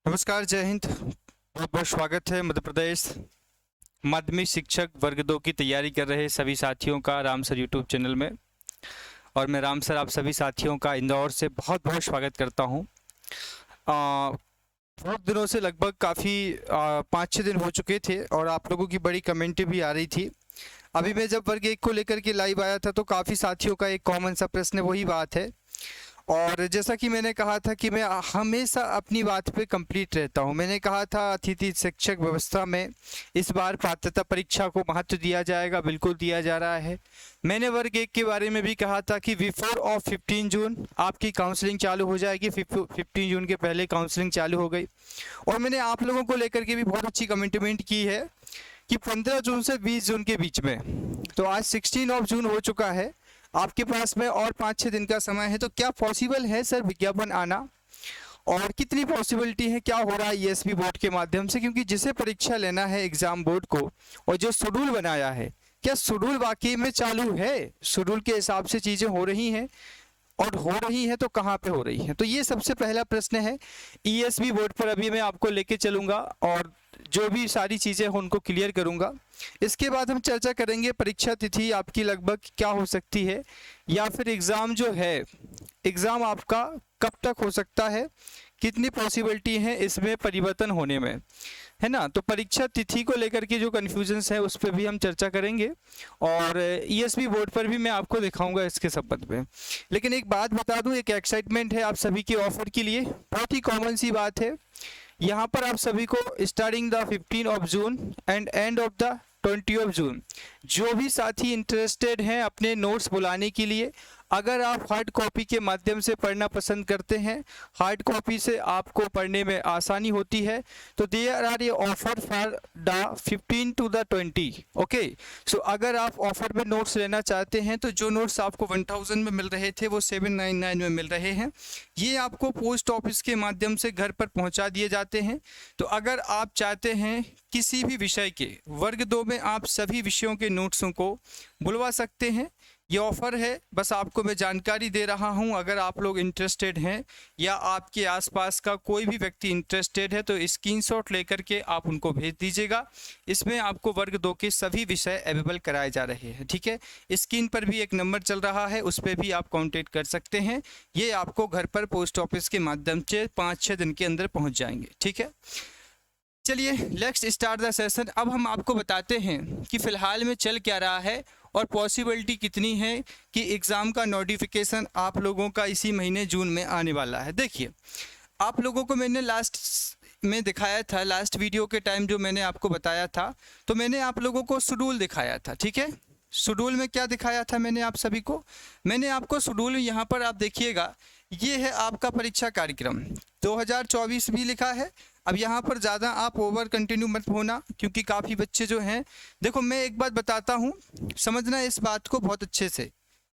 नमस्कार, जय हिंद। बहुत बहुत स्वागत है मध्य प्रदेश माध्यमिक शिक्षक वर्ग 2 की तैयारी कर रहे सभी साथियों का राम सर यूट्यूब चैनल में। और मैं राम सर आप सभी साथियों का इंदौर से बहुत बहुत स्वागत करता हूं। बहुत दिनों से लगभग काफ़ी 5-6 दिन हो चुके थे और आप लोगों की बड़ी कमेंट भी आ रही थी। अभी मैं जब वर्ग 1 को लेकर के लाइव आया था तो काफ़ी साथियों का एक कॉमन सा प्रश्न वही बात है। और जैसा कि मैंने कहा था कि मैं हमेशा अपनी बात पे कंप्लीट रहता हूं। मैंने कहा था अतिथि शिक्षक व्यवस्था में इस बार पात्रता परीक्षा को महत्व दिया जाएगा, बिल्कुल दिया जा रहा है। मैंने वर्ग 1 के बारे में भी कहा था कि बिफोर ऑफ 15 जून आपकी काउंसलिंग चालू हो जाएगी। 15 जून के पहले काउंसलिंग चालू हो गई। और मैंने आप लोगों को लेकर के भी बहुत अच्छी कमिटमेंट की है कि 15 जून से 20 जून के बीच में, तो आज 16 ऑफ जून हो चुका है, आपके पास में और 5-6 दिन का समय है। तो क्या पॉसिबल है सर विज्ञापन आना, और कितनी पॉसिबिलिटी है, क्या हो रहा है ईएसपी बोर्ड के माध्यम से, क्योंकि जिसे परीक्षा लेना है एग्जाम बोर्ड को और जो शेड्यूल बनाया है, क्या शेड्यूल वाकई में चालू है, शेड्यूल के हिसाब से चीज़ें हो रही हैं, और हो रही है तो कहाँ पे हो रही है। तो ये सबसे पहला प्रश्न है। ईएसबी बोर्ड पर अभी मैं आपको लेके चलूँगा और जो भी सारी चीज़ें हैं उनको क्लियर करूँगा। इसके बाद हम चर्चा करेंगे परीक्षा तिथि आपकी लगभग क्या हो सकती है, या फिर एग्ज़ाम जो है, एग्ज़ाम आपका कब तक हो सकता है, कितनी पॉसिबिलिटी है इसमें परिवर्तन होने में, है ना। तो परीक्षा तिथि को लेकर के जो कन्फ्यूजन्स है उस पर भी हम चर्चा करेंगे और ईएसबी बोर्ड पर भी मैं आपको दिखाऊंगा इसके संबंध में। लेकिन एक बात बता दूं, एक एक्साइटमेंट है आप सभी के ऑफर के लिए। बहुत ही कॉमन सी बात है, यहाँ पर आप सभी को starting the 15 of June and end of the 20 of June जो भी साथी इंटरेस्टेड हैं अपने नोट्स बुलाने के लिए, अगर आप हार्ड कॉपी के माध्यम से पढ़ना पसंद करते हैं, हार्ड कॉपी से आपको पढ़ने में आसानी होती है, तो देयर आर ये offer for the 15 to the 20। Okay, so अगर आप ऑफर में नोट्स लेना चाहते हैं तो जो नोट्स आपको 1000 में मिल रहे थे वो 799 में मिल रहे हैं। ये आपको पोस्ट ऑफिस के माध्यम से घर पर पहुंचा दिए जाते हैं। तो अगर आप चाहते हैं किसी भी विषय के वर्ग 2 में आप सभी विषयों के नोट्सों को बुलवा सकते हैं। ये ऑफ़र है, बस आपको मैं जानकारी दे रहा हूं। अगर आप लोग इंटरेस्टेड हैं या आपके आसपास का कोई भी व्यक्ति इंटरेस्टेड है तो स्क्रीनशॉट लेकर के आप उनको भेज दीजिएगा। इसमें आपको वर्ग 2 के सभी विषय अवेलेबल कराए जा रहे हैं, ठीक है। स्क्रीन पर भी एक नंबर चल रहा है, उस पर भी आप कॉन्टेक्ट कर सकते हैं। ये आपको घर पर पोस्ट ऑफिस के माध्यम से 5-6 दिन के अंदर पहुँच जाएंगे, ठीक है। चलिए लेट्स स्टार्ट द सेशन। अब हम आपको बताते हैं कि फ़िलहाल में चल क्या रहा है और पॉसिबिलिटी कितनी है कि एग्ज़ाम का नोटिफिकेशन आप लोगों का इसी महीने जून में आने वाला है। देखिए, आप लोगों को मैंने लास्ट में दिखाया था, लास्ट वीडियो के टाइम जो मैंने आपको बताया था, तो मैंने आप लोगों को शेड्यूल दिखाया था, ठीक है। शेड्यूल में क्या दिखाया था मैंने आप सभी को, मैंने आपको शेड्यूल यहाँ पर आप देखिएगा, ये है आपका परीक्षा कार्यक्रम 2024 भी लिखा है। अब यहाँ पर ज़्यादा आप ओवर कंटिन्यू मत होना, क्योंकि काफ़ी बच्चे जो हैं, देखो मैं एक बात बताता हूँ, समझना इस बात को बहुत अच्छे से।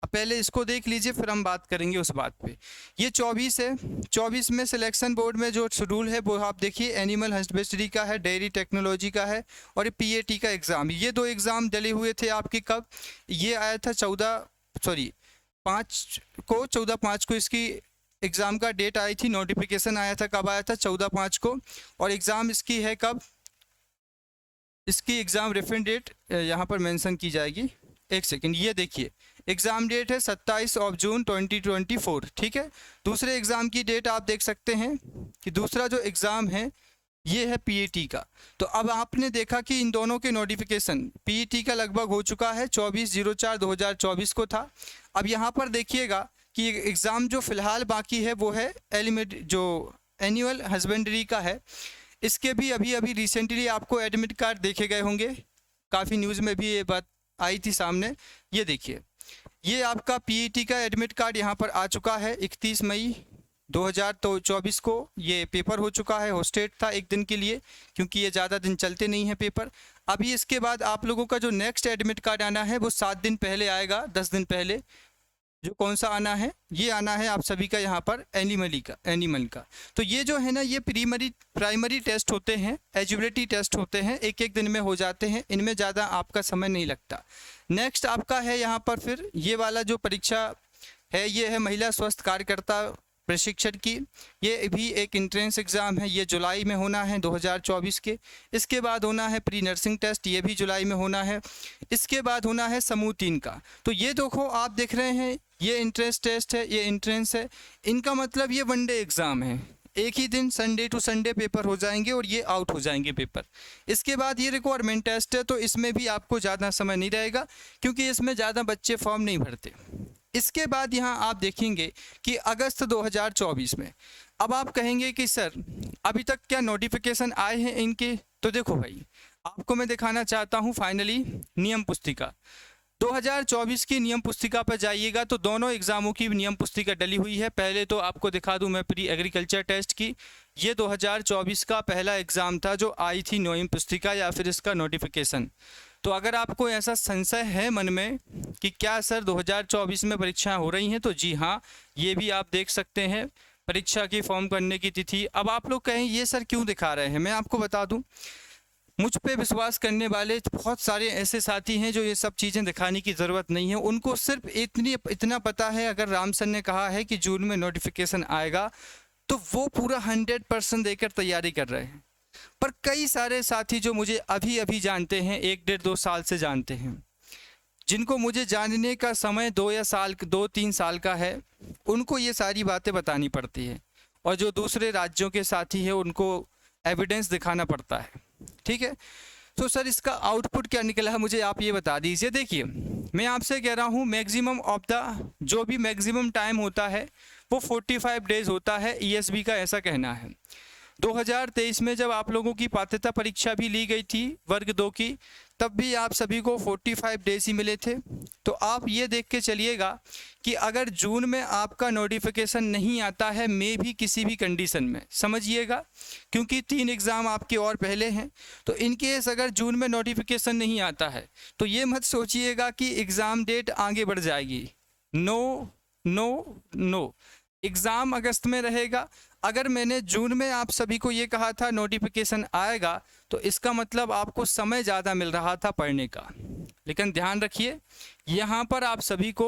अब पहले इसको देख लीजिए, फिर हम बात करेंगे उस बात पे। ये 24 है, 24 में सिलेक्शन बोर्ड में जो शेड्यूल है वो आप देखिए, एनिमल हस्बेंड्री का है, डेयरी टेक्नोलॉजी का है, और ये पीएटी का एग्ज़ाम। ये 2 एग्ज़ाम डले हुए थे आपके कब, ये आया था 14/5 को इसकी एग्ज़ाम का डेट आई थी, नोटिफिकेशन आया था, कब आया था 14/5 को। और एग्ज़ाम इसकी है कब, इसकी एग्ज़ाम रेफरेंस डेट यहाँ पर मेंशन की जाएगी। एक सेकंड, ये देखिए एग्ज़ाम डेट है 27 ऑफ जून 2024, ठीक है। दूसरे एग्ज़ाम की डेट आप देख सकते हैं कि दूसरा जो एग्ज़ाम है ये है पीईटी का। तो अब आपने देखा कि इन दोनों के नोटिफिकेशन, पीईटी का लगभग हो चुका है, 24/04/2024 को था। अब यहाँ पर देखिएगा कि एग्ज़ाम जो फ़िलहाल बाकी है वो है जो एनुअल हस्बेंड्री का है। इसके भी अभी अभी रिसेंटली आपको एडमिट कार्ड देखे गए होंगे, काफ़ी न्यूज़ में भी ये बात आई थी सामने। ये देखिए, ये आपका पीईटी का एडमिट कार्ड यहाँ पर आ चुका है। 31 मई 2024 को ये पेपर हो चुका है। होस्टेड था एक दिन के लिए, क्योंकि ये ज़्यादा दिन चलते नहीं हैं पेपर। अभी इसके बाद आप लोगों का जो नेक्स्ट एडमिट कार्ड आना है वो 7 दिन पहले आएगा, 10 दिन पहले। जो कौन सा आना है, ये आना है आप सभी का यहाँ पर एनिमल का। तो ये जो है ना, ये प्राइमरी टेस्ट होते हैं, एलिजिबिलिटी टेस्ट होते हैं, एक एक दिन में हो जाते हैं, इनमें ज़्यादा आपका समय नहीं लगता। नेक्स्ट आपका है यहाँ पर फिर ये वाला जो परीक्षा है, ये है महिला स्वास्थ्य कार्यकर्ता प्रशिक्षण की, ये भी एक एंट्रेंस एग्ज़ाम है, ये जुलाई में होना है 2024 के। इसके बाद होना है प्री नर्सिंग टेस्ट, ये भी जुलाई में होना है। इसके बाद होना है समूह 3 का। तो ये देखो आप देख रहे हैं, ये एंट्रेंस टेस्ट है, ये एंट्रेंस है, इनका मतलब ये वनडे एग्ज़ाम है, एक ही दिन संडे टू संडे पेपर हो जाएंगे और ये आउट हो जाएंगे पेपर। इसके बाद ये रिक्वायरमेंट टेस्ट है, तो इसमें भी आपको ज़्यादा समय नहीं रहेगा क्योंकि इसमें ज़्यादा बच्चे फॉर्म नहीं भरते। इसके बाद यहाँ आप देखेंगे कि अगस्त 2024 में, अब आप कहेंगे कि सर अभी तक क्या नोटिफिकेशन आए हैं इनके? तो देखो भाई, आपको मैं दिखाना चाहता हूँ फाइनली नियम पुस्तिका 2024 की नियम पुस्तिका पर जाइएगा तो दोनों एग्ज़ामों की नियम पुस्तिका डली हुई है। पहले तो आपको दिखा दूं मैं प्री एग्रीकल्चर टेस्ट की, ये 2024 का पहला एग्ज़ाम था जो आई थी नियम पुस्तिका या फिर इसका नोटिफिकेशन। तो अगर आपको ऐसा संशय है मन में कि क्या सर 2024 में परीक्षाएँ हो रही हैं, तो जी हाँ, ये भी आप देख सकते हैं परीक्षा की फॉर्म करने की तिथि। अब आप लोग कहें ये सर क्यों दिखा रहे हैं, मैं आपको बता दूँ, मुझ पे विश्वास करने वाले बहुत सारे ऐसे साथी हैं जो ये सब चीज़ें दिखाने की ज़रूरत नहीं है, उनको सिर्फ इतना पता है अगर राम सर ने कहा है कि जून में नोटिफिकेशन आएगा तो वो पूरा 100% देकर तैयारी कर रहे हैं। पर कई सारे साथी जो मुझे अभी अभी जानते हैं, 1-1.5-2 साल से जानते हैं, जिनको मुझे जानने का समय 2-3 साल का है, उनको ये सारी बातें बतानी पड़ती है, और जो दूसरे राज्यों के साथी हैं उनको एविडेंस दिखाना पड़ता है। ठीक है, तो सर इसका आउटपुट क्या निकला है मुझे आप ये बता दीजिए। देखिए, मैं आपसे कह रहा हूँ मैक्सिमम ऑफ द जो भी मैक्सिमम टाइम होता है वो 45 डेज़ होता है, ईएसबी का ऐसा कहना है। 2023 में जब आप लोगों की पात्रता परीक्षा भी ली गई थी वर्ग 2 की, तब भी आप सभी को 45 डेज़ ही मिले थे। तो आप ये देख के चलिएगा कि अगर जून में आपका नोटिफिकेशन नहीं आता है, मे भी किसी भी कंडीशन में, समझिएगा, क्योंकि 3 एग्ज़ाम आपके और पहले हैं, तो इन केस अगर जून में नोटिफिकेशन नहीं आता है तो ये मत सोचिएगा कि एग्ज़ाम डेट आगे बढ़ जाएगी। नो नो नो, एग्ज़ाम अगस्त में रहेगा। अगर मैंने जून में आप सभी को ये कहा था नोटिफिकेशन आएगा, तो इसका मतलब आपको समय ज़्यादा मिल रहा था पढ़ने का। लेकिन ध्यान रखिए, यहाँ पर आप सभी को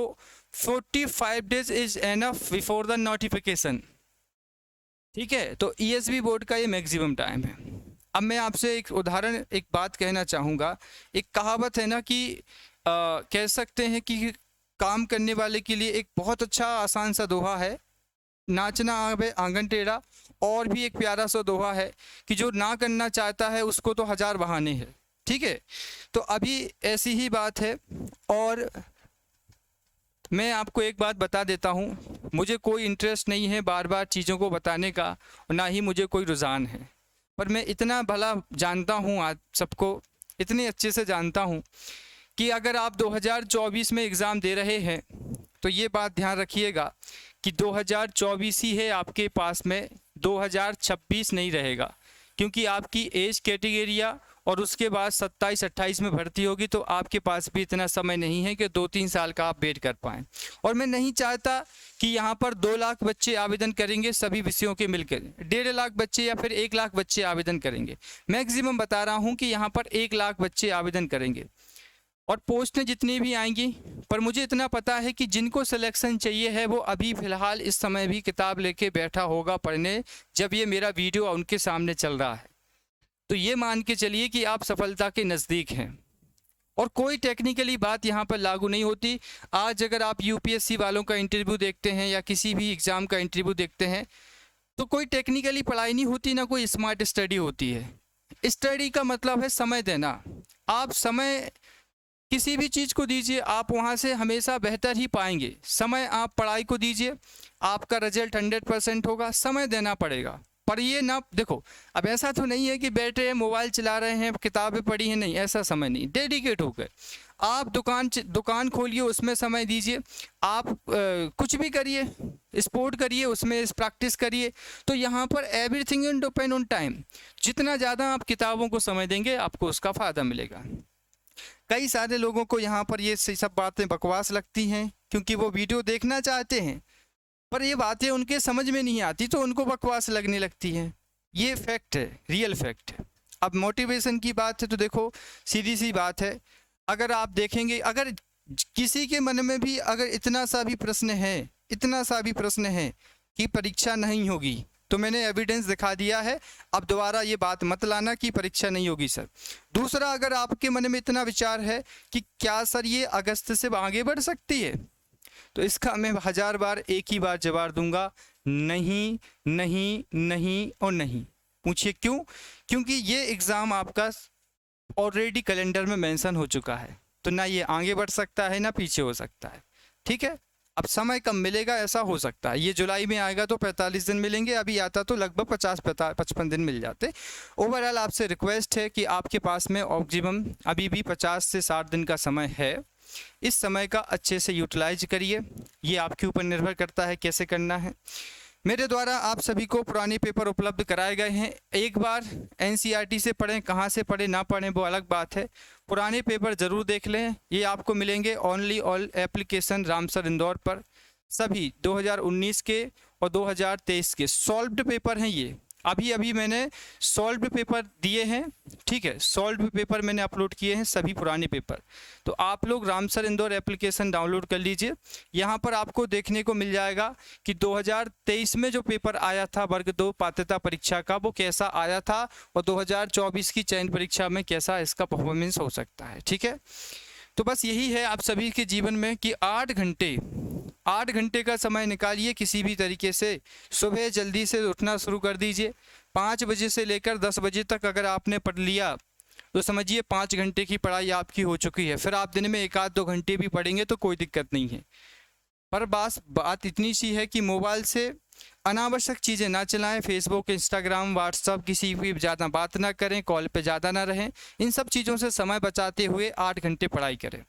45 days is enough before the notification. ठीक है, तो ईएसबी बोर्ड का ये मैक्सिमम टाइम है। अब मैं आपसे एक उदाहरण, एक बात कहना चाहूँगा। एक कहावत है ना कि कह सकते हैं कि काम करने वाले के लिए एक बहुत अच्छा आसान सा दोहा है, नाचना आवे आंगन टेढ़ा। और भी एक प्यारा सा दोहा है कि जो ना करना चाहता है उसको तो 1000 बहाने हैं। ठीक है, तो अभी ऐसी ही बात है। और मैं आपको एक बात बता देता हूँ, मुझे कोई इंटरेस्ट नहीं है बार बार चीज़ों को बताने का, और ना ही मुझे कोई रुझान है, पर मैं इतना भला जानता हूँ, आज सबको इतने अच्छे से जानता हूँ कि अगर आप 2024 में एग्ज़ाम दे रहे हैं तो ये बात ध्यान रखिएगा कि 2024 ही है आपके पास में, 2026 नहीं रहेगा, क्योंकि आपकी एज कैटेगरिया और उसके बाद 27-28 में भर्ती होगी, तो आपके पास भी इतना समय नहीं है कि 2-3 साल का आप वेट कर पाएँ। और मैं नहीं चाहता कि यहाँ पर 2 लाख बच्चे आवेदन करेंगे सभी विषयों के मिलकर, 1.5 लाख बच्चे या फिर 1 लाख बच्चे आवेदन करेंगे। मैक्सिमम बता रहा हूँ कि यहाँ पर 1 लाख बच्चे आवेदन करेंगे और पोस्टें जितनी भी आएंगी, पर मुझे इतना पता है कि जिनको सिलेक्शन चाहिए है वो अभी फ़िलहाल इस समय भी किताब लेके बैठा होगा पढ़ने, जब ये मेरा वीडियो उनके सामने चल रहा है। तो ये मान के चलिए कि आप सफलता के नज़दीक हैं, और कोई टेक्निकली बात यहाँ पर लागू नहीं होती। आज अगर आप यूपीएससी वालों का इंटरव्यू देखते हैं या किसी भी एग्ज़ाम का इंटरव्यू देखते हैं, तो कोई टेक्निकली पढ़ाई नहीं होती, ना कोई स्मार्ट स्टडी होती है। स्टडी का मतलब है समय देना। आप समय किसी भी चीज़ को दीजिए, आप वहाँ से हमेशा बेहतर ही पाएंगे। समय आप पढ़ाई को दीजिए, आपका रिजल्ट 100% होगा। समय देना पड़ेगा, पर ये ना देखो, अब ऐसा तो नहीं है कि बैठे हैं मोबाइल चला रहे हैं किताबें पढ़ी हैं, नहीं, ऐसा समय नहीं। डेडिकेट होकर आप दुकान खोलिए, उसमें समय दीजिए। आप कुछ भी करिए, स्पोर्ट करिए, उसमें प्रैक्टिस करिए। तो यहाँ पर everything in depend on time. जितना ज़्यादा आप किताबों को समय देंगे आपको उसका फ़ायदा मिलेगा। कई सारे लोगों को यहाँ पर ये सब बातें बकवास लगती हैं, क्योंकि वो वीडियो देखना चाहते हैं पर ये बातें उनके समझ में नहीं आती, तो उनको बकवास लगने लगती हैं। ये फैक्ट है, रियल फैक्ट है। अब मोटिवेशन की बात है तो देखो, सीधी सी बात है, अगर आप देखेंगे, अगर किसी के मन में भी अगर इतना सा भी प्रश्न है कि परीक्षा नहीं होगी, तो मैंने एविडेंस दिखा दिया है। अब दोबारा ये बात मत लाना कि परीक्षा नहीं होगी सर। दूसरा, अगर आपके मन में इतना विचार है कि क्या सर ये अगस्त से आगे बढ़ सकती है, तो इसका मैं 1000 बार एक ही बार जवाब दूंगा, नहीं नहीं नहीं और नहीं। पूछिए क्यों? क्योंकि ये एग्ज़ाम आपका ऑलरेडी कैलेंडर में मेंशन हो चुका है, तो ना ये आगे बढ़ सकता है ना पीछे हो सकता है। ठीक है, अब समय कम मिलेगा, ऐसा हो सकता है। ये जुलाई में आएगा तो 45 दिन मिलेंगे, अभी आता तो लगभग 50-55 दिन मिल जाते। ओवरऑल आपसे रिक्वेस्ट है कि आपके पास में ऑक्जिमम अभी भी 50 से 60 दिन का समय है। इस समय का अच्छे से यूटिलाइज करिए। ये आपके ऊपर निर्भर करता है कैसे करना है। मेरे द्वारा आप सभी को पुराने पेपर उपलब्ध कराए गए हैं। एक बार एनसीईआरटी से पढ़ें, कहाँ से पढ़ें ना पढ़ें वो अलग बात है, पुराने पेपर ज़रूर देख लें। ये आपको मिलेंगे only all application Ramsar Indore पर। सभी 2019 के और 2023 के सॉल्व्ड पेपर हैं ये। अभी मैंने सॉल्व्ड पेपर दिए हैं, ठीक है, सॉल्व्ड पेपर मैंने अपलोड किए हैं, सभी पुराने पेपर। तो आप लोग रामसर इंदौर एप्लीकेशन डाउनलोड कर लीजिए। यहाँ पर आपको देखने को मिल जाएगा कि 2023 में जो पेपर आया था वर्ग 2 पात्रता परीक्षा का, वो कैसा आया था, और 2024 की चयन परीक्षा में कैसा इसका परफॉर्मेंस हो सकता है। ठीक है, तो बस यही है आप सभी के जीवन में कि 8 घंटे का समय निकालिए किसी भी तरीके से। सुबह जल्दी से उठना शुरू कर दीजिए। 5 बजे से लेकर 10 बजे तक अगर आपने पढ़ लिया तो समझिए 5 घंटे की पढ़ाई आपकी हो चुकी है। फिर आप दिन में 1-2 घंटे भी पढ़ेंगे तो कोई दिक्कत नहीं है। पर बात इतनी सी है कि मोबाइल से अनावश्यक चीज़ें ना चलाएं। फेसबुक, इंस्टाग्राम, व्हाट्सअप किसी भी ज़्यादा बात ना करें, कॉल पे ज़्यादा ना रहें। इन सब चीज़ों से समय बचाते हुए 8 घंटे पढ़ाई करें।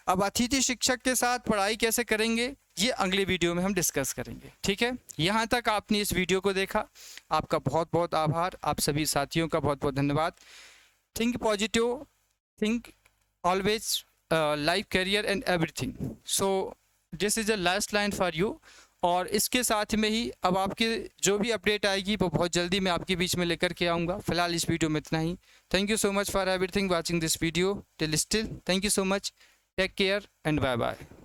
अब अतिथि शिक्षक के साथ पढ़ाई कैसे करेंगे ये अगले वीडियो में हम डिस्कस करेंगे। ठीक है, यहाँ तक आपने इस वीडियो को देखा, आपका बहुत बहुत आभार। आप सभी साथियों का बहुत बहुत धन्यवाद। Think positive, think always life, career and everything. So this is the last line for you. और इसके साथ में ही अब आपके जो भी अपडेट आएगी वो बहुत जल्दी मैं आपके बीच में लेकर के आऊँगा। फिलहाल इस वीडियो में इतना ही। Thank you so much for everything watching this video till still. Thank you so much, take care and bye bye.